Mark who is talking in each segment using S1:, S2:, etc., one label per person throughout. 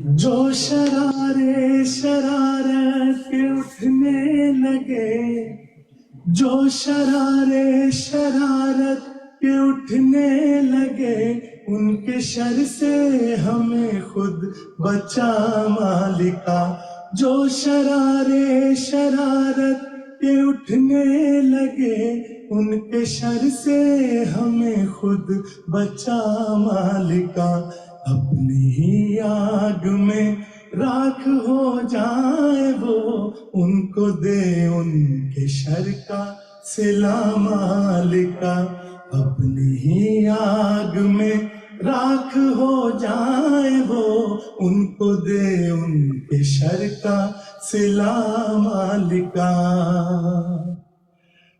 S1: جو شرارے شرارت کے اٹھنے لگے، جو شرارے شرارت کے اٹھنے لگے، ان کے شر سے ہمیں خود بچا مالکا۔ جو شرارے شرارت کے اٹھنے لگے، ان کے شر سے ہمیں خود بچا مالکا۔ اپنی ہی آگ میں راکھ ہو جائے وہ، ان کو دے ان کے شر کا صلہ مالکا۔ اپنی ہی آگ میں راکھ ہو جائے وہ، ان کو دے ان کے شر کا صلہ مالکا۔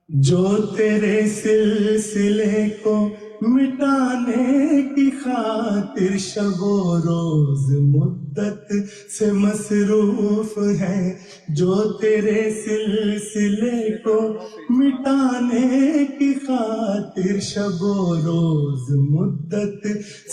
S1: جو تیرے سلسلے کو مٹانے کی خاطر شب و روز مدت سے مصروف ہے، جو تیرے سلسلے کو مٹانے کی خاطر شب و روز مدت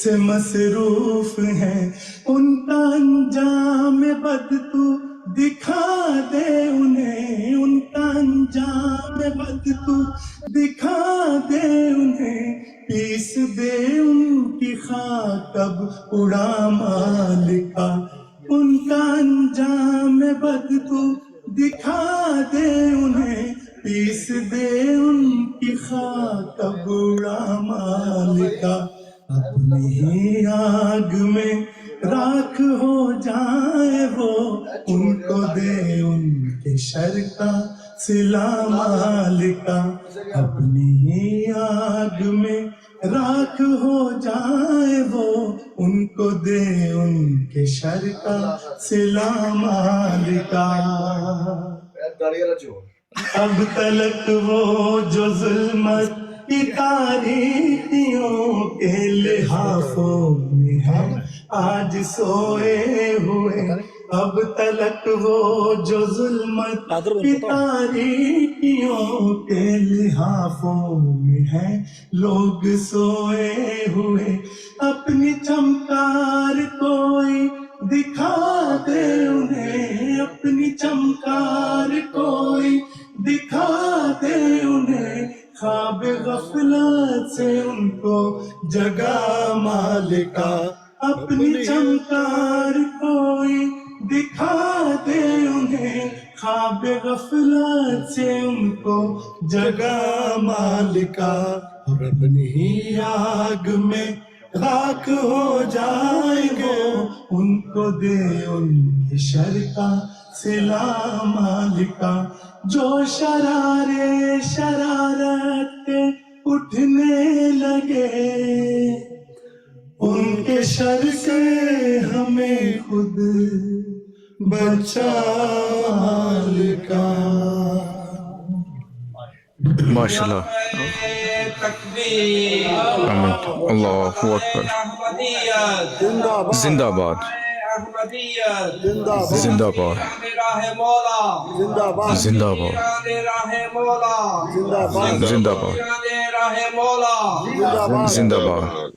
S1: سے مصروف ہے، ان کا انجام بد تو دکھا دے انہیں، ان کا انجام بد تو دکھا دے انہیں، پیس دے ان کی خاک اب اڑا مالکا۔ ان کا انجام بد تو دکھا دے انہیں، پیس دے ان کی خاک اب اڑا مالکا۔ اپنی ہی آگ میں راکھ ہو جائے وہ، ان کو دے ان کے شر کا صلہ مالکا۔ اپنی ہی آگ میں راکھ ہو جائے وہ، ان کو دے ان کے شر کا صلہ مالکا۔ اب تلک وہ جو ظلمت کی تاریکیوں کے لحافوں میں ہے آج سوئے ہوئے، اب تلک وہ جو ظلمت کی تاریکیوں کے لحافوں میں ہے لوگ سوئے ہوئے، اپنی چمکار کوئی دکھا دے انہیں، اپنی چمکار کوئی دکھا دے انہیں، خواب غفلت سے ان کو جگا مالکا۔ اپنی چمکار کوئی دکھا دے انہیں، خواب غفلت سے ان کو جگا مالکا۔ اور اپنی ہی آگ میں راکھ ہو جائے وہ، ان کو دے ان کے شر کا صلہ مالکا۔ جو شرارے شرارت کے اٹھنے لگے، ان کے شر سے ہمیں خود بچا مالکا۔
S2: ماشاءاللہ، آمین، اللہ اکبر، زندہ باد، زندہ باد، زندہ باد، زندہ باد، زندہ باد، زندہ باد۔